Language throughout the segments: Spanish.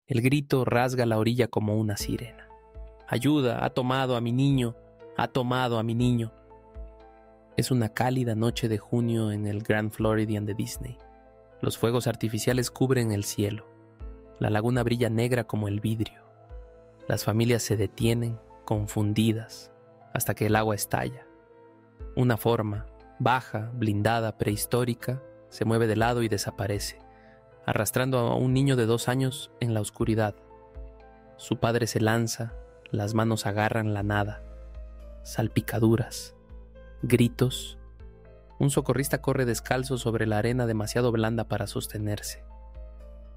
El grito rasga la orilla como una sirena. ¡Ayuda! ¡Ha tomado a mi niño! ¡Ha tomado a mi niño! Es una cálida noche de junio en el Grand Floridian de Disney. Los fuegos artificiales cubren el cielo. La laguna brilla negra como el vidrio. Las familias se detienen, confundidas, hasta que el agua estalla. Una forma, baja, blindada, prehistórica, se mueve de lado y desaparece, arrastrando a un niño de 2 años en la oscuridad. Su padre se lanza, las manos agarran la nada. Salpicaduras, gritos. Un socorrista corre descalzo sobre la arena demasiado blanda para sostenerse.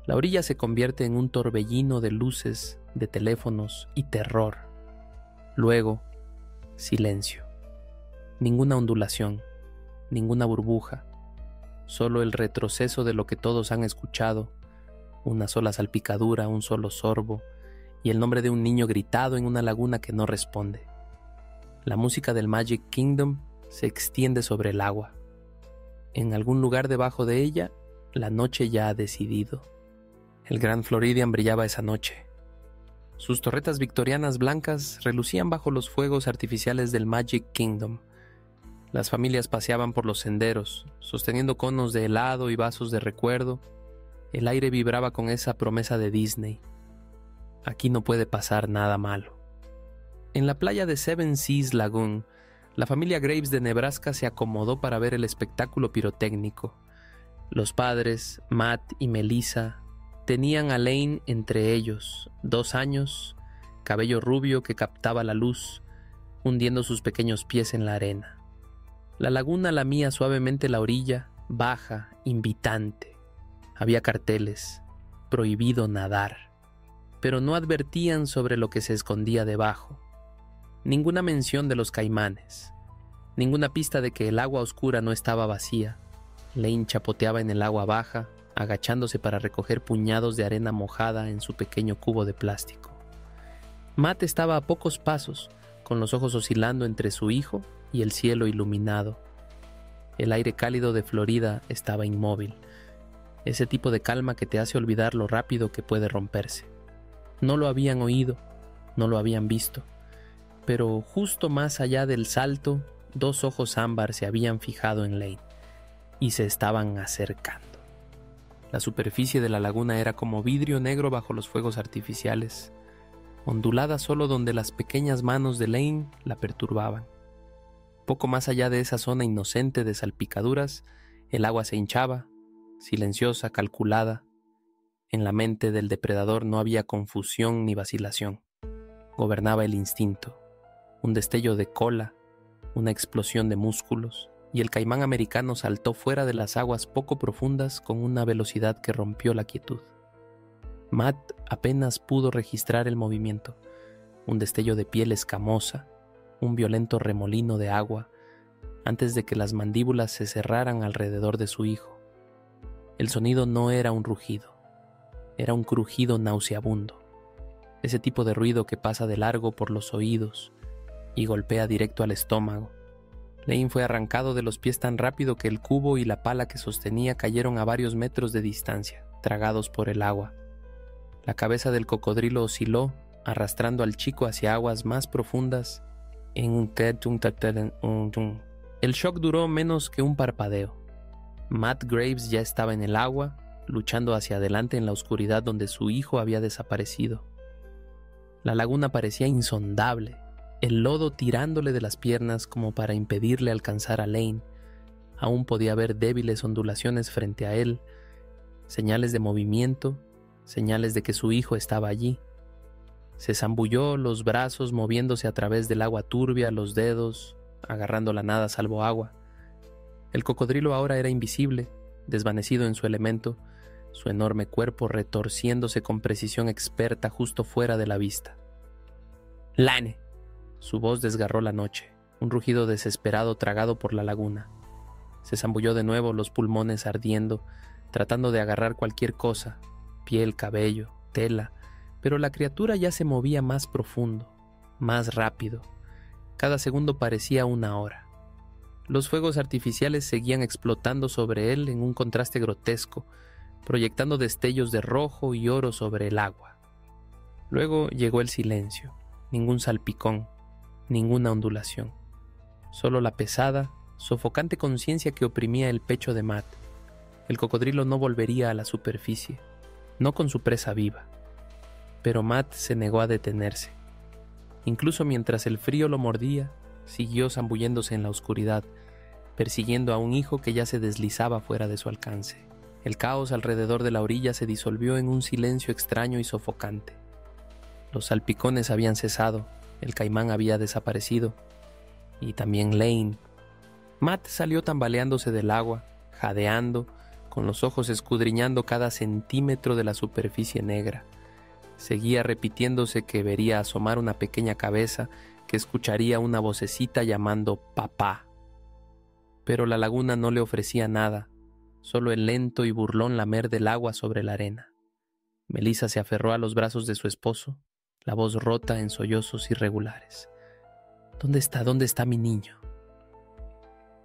La orilla se convierte en un torbellino de luces, de teléfonos y terror. Luego, silencio. Ninguna ondulación, ninguna burbuja. Solo el retroceso de lo que todos han escuchado, una sola salpicadura, un solo sorbo, y el nombre de un niño gritado en una laguna que no responde. La música del Magic Kingdom se extiende sobre el agua. En algún lugar debajo de ella, la noche ya ha decidido. El Grand Floridian brillaba esa noche. Sus torretas victorianas blancas relucían bajo los fuegos artificiales del Magic Kingdom. Las familias paseaban por los senderos, sosteniendo conos de helado y vasos de recuerdo. El aire vibraba con esa promesa de Disney. Aquí no puede pasar nada malo. En la playa de Seven Seas Lagoon, la familia Graves de Nebraska se acomodó para ver el espectáculo pirotécnico. Los padres, Matt y Melissa, tenían a Lane entre ellos, 2 años, cabello rubio que captaba la luz, hundiendo sus pequeños pies en la arena. La laguna lamía suavemente la orilla, baja, invitante. Había carteles, prohibido nadar, pero no advertían sobre lo que se escondía debajo. Ninguna mención de los caimanes, ninguna pista de que el agua oscura no estaba vacía. Lane chapoteaba en el agua baja, agachándose para recoger puñados de arena mojada en su pequeño cubo de plástico. Matt estaba a pocos pasos, con los ojos oscilando entre su hijo y el cielo iluminado. El aire cálido de Florida estaba inmóvil, ese tipo de calma que te hace olvidar lo rápido que puede romperse. No lo habían oído, no lo habían visto, pero justo más allá del salto, 2 ojos ámbar se habían fijado en Lane y se estaban acercando. La superficie de la laguna era como vidrio negro bajo los fuegos artificiales, ondulada solo donde las pequeñas manos de Lane la perturbaban. Poco más allá de esa zona inocente de salpicaduras, el agua se hinchaba, silenciosa, calculada. En la mente del depredador no había confusión ni vacilación. Gobernaba el instinto, un destello de cola, una explosión de músculos, y el caimán americano saltó fuera de las aguas poco profundas con una velocidad que rompió la quietud. Matt apenas pudo registrar el movimiento, un destello de piel escamosa, un violento remolino de agua, antes de que las mandíbulas se cerraran alrededor de su hijo. El sonido no era un rugido, era un crujido nauseabundo, ese tipo de ruido que pasa de largo por los oídos y golpea directo al estómago. Lane fue arrancado de los pies tan rápido que el cubo y la pala que sostenía cayeron a varios metros de distancia, tragados por el agua. La cabeza del cocodrilo osciló, arrastrando al chico hacia aguas más profundas. El shock duró menos que un parpadeo. Matt Graves ya estaba en el agua, luchando hacia adelante en la oscuridad donde su hijo había desaparecido. La laguna parecía insondable, el lodo tirándole de las piernas como para impedirle alcanzar a Lane. Aún podía ver débiles ondulaciones frente a él, señales de movimiento, señales de que su hijo estaba allí. Se zambulló, los brazos moviéndose a través del agua turbia, los dedos, agarrando la nada salvo agua. El cocodrilo ahora era invisible, desvanecido en su elemento, su enorme cuerpo retorciéndose con precisión experta justo fuera de la vista. ¡Lane! Su voz desgarró la noche, un rugido desesperado tragado por la laguna. Se zambulló de nuevo, los pulmones ardiendo, tratando de agarrar cualquier cosa, piel, cabello, tela, pero la criatura ya se movía más profundo, más rápido. Cada segundo parecía una hora. Los fuegos artificiales seguían explotando sobre él en un contraste grotesco, proyectando destellos de rojo y oro sobre el agua. Luego llegó el silencio, ningún salpicón, ninguna ondulación, solo la pesada, sofocante conciencia que oprimía el pecho de Matt. El cocodrilo no volvería a la superficie, no con su presa viva. Pero Matt se negó a detenerse. Incluso mientras el frío lo mordía, siguió zambulléndose en la oscuridad, persiguiendo a un hijo que ya se deslizaba fuera de su alcance. El caos alrededor de la orilla se disolvió en un silencio extraño y sofocante. Los salpicones habían cesado, el caimán había desaparecido, y también Lane. Matt salió tambaleándose del agua, jadeando, con los ojos escudriñando cada centímetro de la superficie negra. Seguía repitiéndose que vería asomar una pequeña cabeza, que escucharía una vocecita llamando papá. Pero la laguna no le ofrecía nada, solo el lento y burlón lamer del agua sobre la arena. Melissa se aferró a los brazos de su esposo, la voz rota en sollozos irregulares. ¿Dónde está mi niño?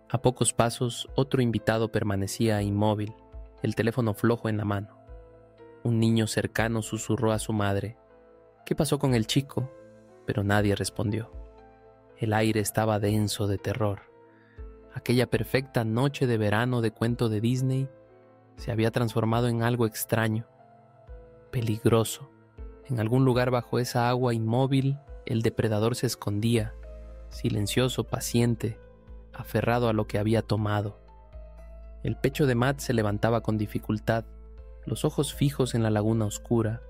A pocos pasos, otro invitado permanecía inmóvil, el teléfono flojo en la mano. Un niño cercano susurró a su madre. ¿Qué pasó con el chico? Pero nadie respondió. El aire estaba denso de terror. Aquella perfecta noche de verano de cuento de Disney se había transformado en algo extraño, peligroso. En algún lugar bajo esa agua inmóvil, el depredador se escondía, silencioso, paciente, aferrado a lo que había tomado. El pecho de Matt se levantaba con dificultad, los ojos fijos en la laguna oscura.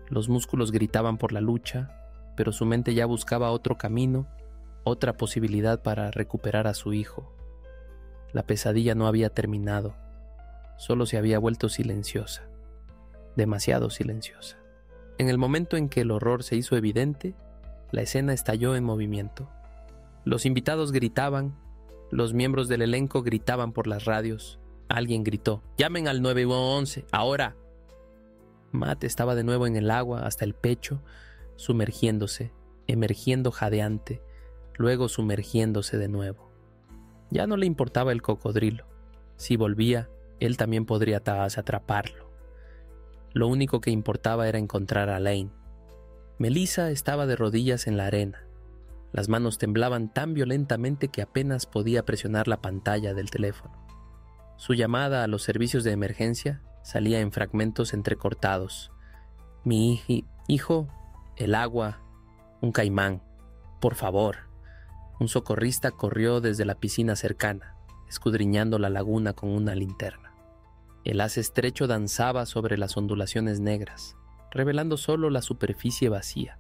Los músculos gritaban por la lucha, pero su mente ya buscaba otro camino, otra posibilidad para recuperar a su hijo. La pesadilla no había terminado, solo se había vuelto silenciosa, demasiado silenciosa. En el momento en que el horror se hizo evidente, la escena estalló en movimiento. Los invitados gritaban, los miembros del elenco gritaban por las radios. Alguien gritó, ¡llamen al 911, ahora! Matt estaba de nuevo en el agua hasta el pecho, sumergiéndose, emergiendo jadeante, luego sumergiéndose de nuevo. Ya no le importaba el cocodrilo. Si volvía, él también podría atraparlo. Lo único que importaba era encontrar a Lane. Melissa estaba de rodillas en la arena. Las manos temblaban tan violentamente que apenas podía presionar la pantalla del teléfono. Su llamada a los servicios de emergencia salía en fragmentos entrecortados. Mi hijo, el agua, un caimán, por favor. Un socorrista corrió desde la piscina cercana, escudriñando la laguna con una linterna. El haz estrecho danzaba sobre las ondulaciones negras, revelando solo la superficie vacía.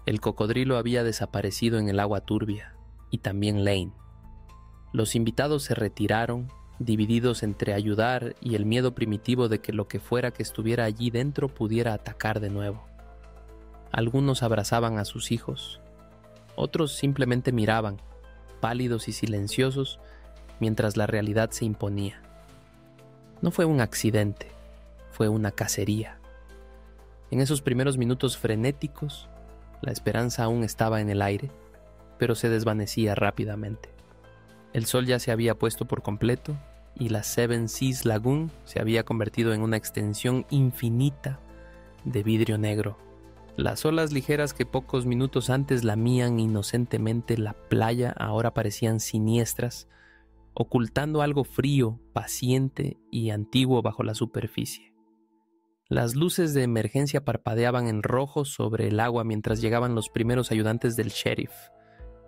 El cocodrilo había desaparecido en el agua turbia, y también Lane. Los invitados se retiraron, divididos entre ayudar y el miedo primitivo de que lo que fuera que estuviera allí dentro pudiera atacar de nuevo. Algunos abrazaban a sus hijos, otros simplemente miraban, pálidos y silenciosos, mientras la realidad se imponía. No fue un accidente, fue una cacería. En esos primeros minutos frenéticos, la esperanza aún estaba en el aire, pero se desvanecía rápidamente. El sol ya se había puesto por completo y la Seven Seas Lagoon se había convertido en una extensión infinita de vidrio negro. Las olas ligeras que pocos minutos antes lamían inocentemente la playa ahora parecían siniestras, ocultando algo frío, paciente y antiguo bajo la superficie. Las luces de emergencia parpadeaban en rojo sobre el agua mientras llegaban los primeros ayudantes del sheriff.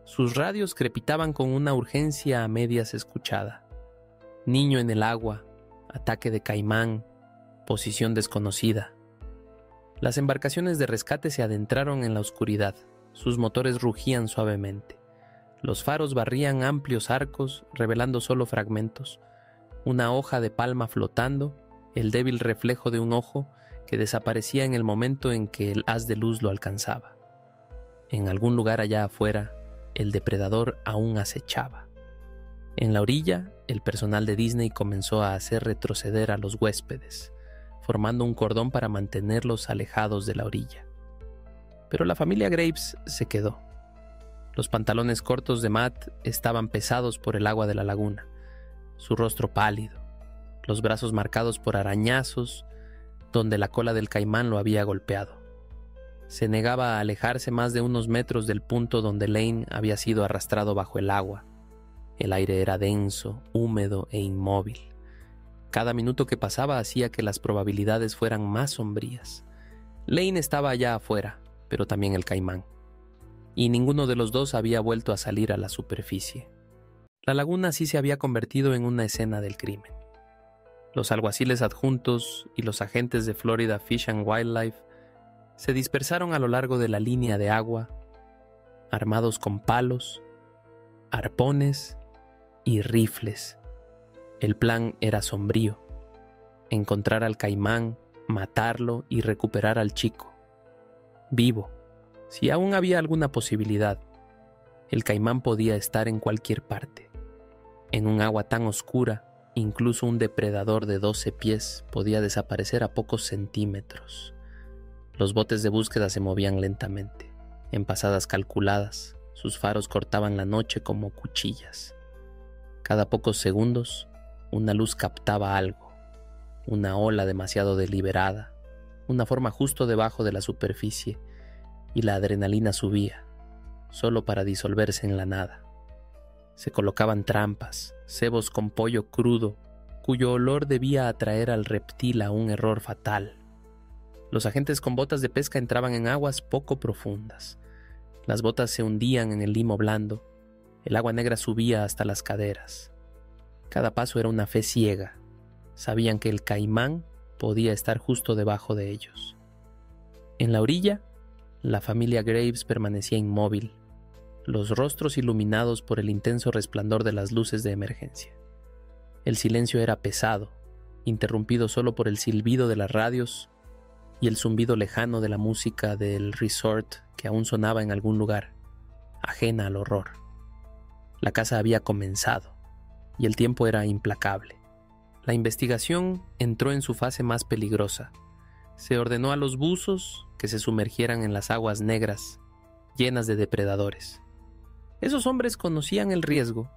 Sus radios crepitaban con una urgencia a medias escuchada. Niño en el agua, ataque de caimán, posición desconocida. Las embarcaciones de rescate se adentraron en la oscuridad. Sus motores rugían suavemente. Los faros barrían amplios arcos, revelando solo fragmentos. Una hoja de palma flotando, el débil reflejo de un ojo que desaparecía en el momento en que el haz de luz lo alcanzaba. En algún lugar allá afuera, el depredador aún acechaba. En la orilla, el personal de Disney comenzó a hacer retroceder a los huéspedes, formando un cordón para mantenerlos alejados de la orilla. Pero la familia Graves se quedó. Los pantalones cortos de Matt estaban pesados por el agua de la laguna, su rostro pálido, los brazos marcados por arañazos donde la cola del caimán lo había golpeado. Se negaba a alejarse más de unos metros del punto donde Lane había sido arrastrado bajo el agua. El aire era denso, húmedo e inmóvil. Cada minuto que pasaba hacía que las probabilidades fueran más sombrías. Lane estaba allá afuera, pero también el caimán. Y ninguno de los dos había vuelto a salir a la superficie. La laguna sí se había convertido en una escena del crimen. Los alguaciles adjuntos y los agentes de Florida Fish and Wildlife se dispersaron a lo largo de la línea de agua, armados con palos, arpones y rifles. El plan era sombrío: encontrar al caimán, matarlo y recuperar al chico vivo. Si aún había alguna posibilidad, el caimán podía estar en cualquier parte. En un agua tan oscura, incluso un depredador de 12 pies podía desaparecer a pocos centímetros. Los botes de búsqueda se movían lentamente, en pasadas calculadas. Sus faros cortaban la noche como cuchillas. Cada pocos segundos, una luz captaba algo, una ola demasiado deliberada, una forma justo debajo de la superficie, y la adrenalina subía, solo para disolverse en la nada. Se colocaban trampas, cebos con pollo crudo, cuyo olor debía atraer al reptil a un error fatal. Los agentes con botas de pesca entraban en aguas poco profundas. Las botas se hundían en el limo blando, el agua negra subía hasta las caderas. Cada paso era una fe ciega. Sabían que el caimán podía estar justo debajo de ellos. En la orilla, la familia Graves permanecía inmóvil, los rostros iluminados por el intenso resplandor de las luces de emergencia. El silencio era pesado, interrumpido solo por el silbido de las radios y el zumbido lejano de la música del resort que aún sonaba en algún lugar, ajena al horror. La caza había comenzado y el tiempo era implacable. La investigación entró en su fase más peligrosa. Se ordenó a los buzos que se sumergieran en las aguas negras, llenas de depredadores. Esos hombres conocían el riesgo.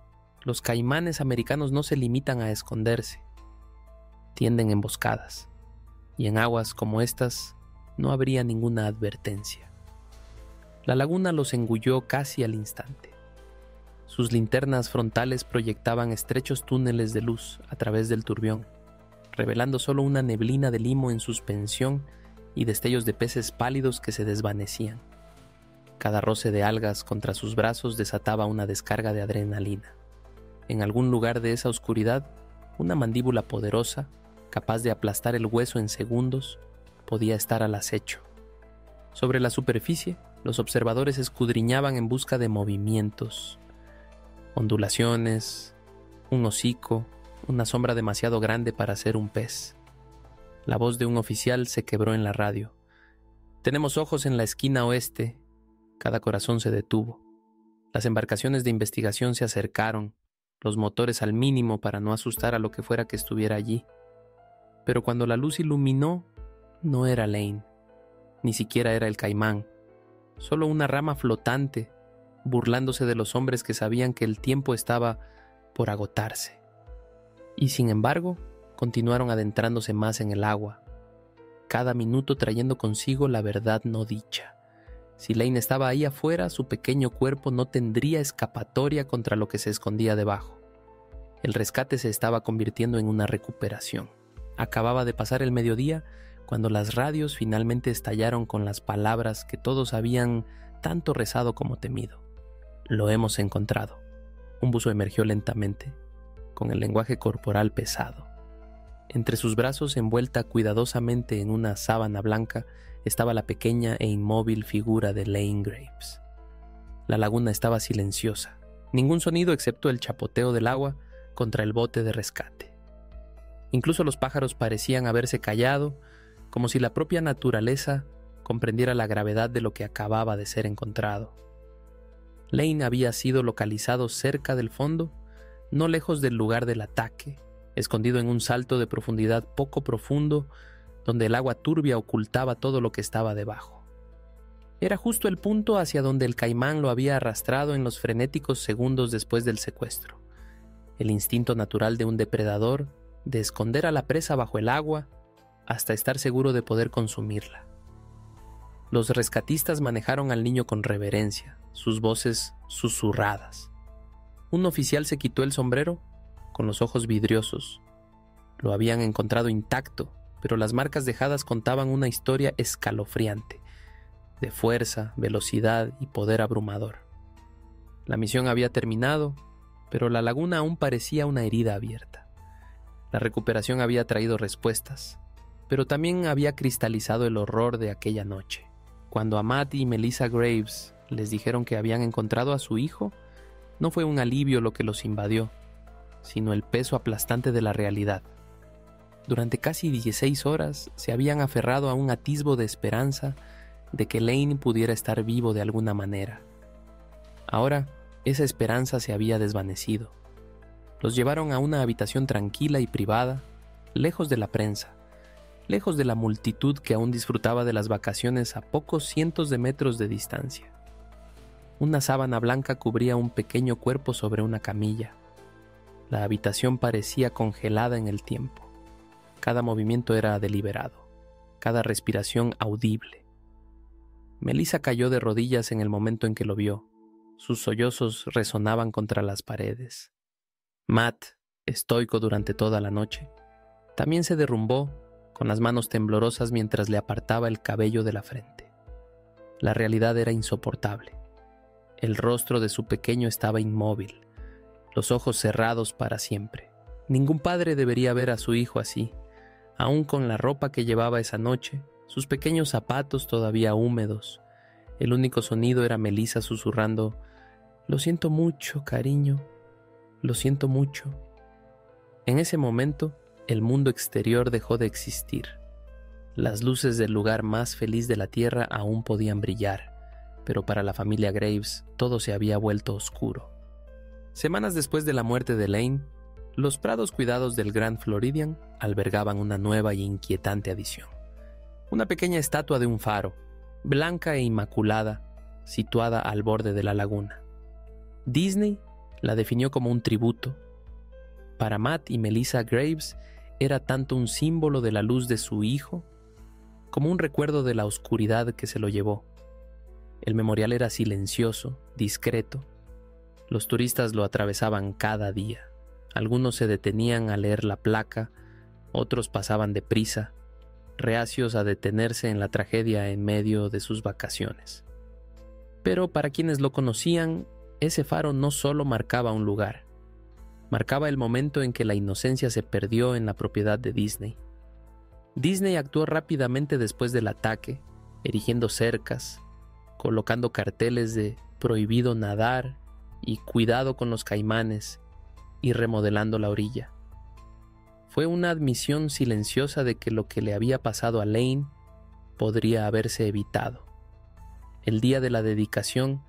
Los caimanes americanos no se limitan a esconderse. Tienden emboscadas. Y en aguas como estas no habría ninguna advertencia. La laguna los engulló casi al instante. Sus linternas frontales proyectaban estrechos túneles de luz a través del turbión, revelando solo una neblina de limo en suspensión y destellos de peces pálidos que se desvanecían. Cada roce de algas contra sus brazos desataba una descarga de adrenalina. En algún lugar de esa oscuridad, una mandíbula poderosa, capaz de aplastar el hueso en segundos, podía estar al acecho. Sobre la superficie, los observadores escudriñaban en busca de movimientos, ondulaciones, un hocico, una sombra demasiado grande para ser un pez. La voz de un oficial se quebró en la radio. «Tenemos ojos en la esquina oeste». Cada corazón se detuvo. Las embarcaciones de investigación se acercaron, los motores al mínimo para no asustar a lo que fuera que estuviera allí. Pero cuando la luz iluminó, no era Lane, ni siquiera era el caimán, solo una rama flotante, burlándose de los hombres que sabían que el tiempo estaba por agotarse. Y sin embargo, continuaron adentrándose más en el agua, cada minuto trayendo consigo la verdad no dicha. Si Lane estaba ahí afuera, su pequeño cuerpo no tendría escapatoria contra lo que se escondía debajo. El rescate se estaba convirtiendo en una recuperación. Acababa de pasar el mediodía cuando las radios finalmente estallaron con las palabras que todos habían tanto rezado como temido. «Lo hemos encontrado». Un buzo emergió lentamente, con el lenguaje corporal pesado. Entre sus brazos, envuelta cuidadosamente en una sábana blanca, estaba la pequeña e inmóvil figura de Lane Graves. La laguna estaba silenciosa, ningún sonido excepto el chapoteo del agua contra el bote de rescate. Incluso los pájaros parecían haberse callado, como si la propia naturaleza comprendiera la gravedad de lo que acababa de ser encontrado. Lane había sido localizado cerca del fondo, no lejos del lugar del ataque, escondido en un salto de profundidad poco profundo, donde el agua turbia ocultaba todo lo que estaba debajo. Era justo el punto hacia donde el caimán lo había arrastrado en los frenéticos segundos después del secuestro. El instinto natural de un depredador de esconder a la presa bajo el agua hasta estar seguro de poder consumirla. Los rescatistas manejaron al niño con reverencia, sus voces susurradas. Un oficial se quitó el sombrero con los ojos vidriosos. Lo habían encontrado intacto, pero las marcas dejadas contaban una historia escalofriante, de fuerza, velocidad y poder abrumador. La misión había terminado, pero la laguna aún parecía una herida abierta. La recuperación había traído respuestas, pero también había cristalizado el horror de aquella noche. Cuando a Matt y Melissa Graves les dijeron que habían encontrado a su hijo, no fue un alivio lo que los invadió, sino el peso aplastante de la realidad. Durante casi 16 horas se habían aferrado a un atisbo de esperanza de que Lane pudiera estar vivo de alguna manera. Ahora, esa esperanza se había desvanecido. Los llevaron a una habitación tranquila y privada, lejos de la prensa, lejos de la multitud que aún disfrutaba de las vacaciones a pocos cientos de metros de distancia. Una sábana blanca cubría un pequeño cuerpo sobre una camilla. La habitación parecía congelada en el tiempo. Cada movimiento era deliberado, cada respiración audible. Melissa cayó de rodillas en el momento en que lo vio. Sus sollozos resonaban contra las paredes. Matt, estoico durante toda la noche, también se derrumbó con las manos temblorosas mientras le apartaba el cabello de la frente. La realidad era insoportable. El rostro de su pequeño estaba inmóvil, los ojos cerrados para siempre. Ningún padre debería ver a su hijo así, aún con la ropa que llevaba esa noche, sus pequeños zapatos todavía húmedos. El único sonido era Melissa susurrando: «Lo siento mucho, cariño, lo siento mucho». En ese momento, el mundo exterior dejó de existir. Las luces del lugar más feliz de la tierra aún podían brillar, pero para la familia Graves todo se había vuelto oscuro. Semanas después de la muerte de Lane, los prados cuidados del Grand Floridian albergaban una nueva y inquietante adición. Una pequeña estatua de un faro, blanca e inmaculada, situada al borde de la laguna. Disney la definió como un tributo. Para Matt y Melissa Graves era tanto un símbolo de la luz de su hijo como un recuerdo de la oscuridad que se lo llevó. El memorial era silencioso, discreto. Los turistas lo atravesaban cada día. Algunos se detenían a leer la placa, otros pasaban deprisa, reacios a detenerse en la tragedia en medio de sus vacaciones. Pero para quienes lo conocían, ese faro no solo marcaba un lugar, marcaba el momento en que la inocencia se perdió en la propiedad de Disney. Disney actuó rápidamente después del ataque, erigiendo cercas, colocando carteles de «prohibido nadar» y «cuidado con los caimanes», y remodelando la orilla. Fue una admisión silenciosa de que lo que le había pasado a Lane podría haberse evitado. El día de la dedicación,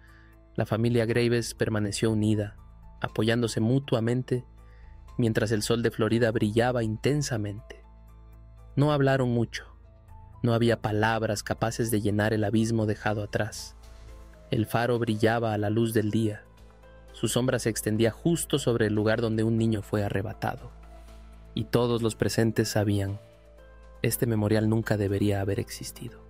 la familia Graves permaneció unida, apoyándose mutuamente mientras el sol de Florida brillaba intensamente. No hablaron mucho. No había palabras capaces de llenar el abismo dejado atrás. El faro brillaba a la luz del día. Su sombra se extendía justo sobre el lugar donde un niño fue arrebatado. Y todos los presentes sabían, este memorial nunca debería haber existido.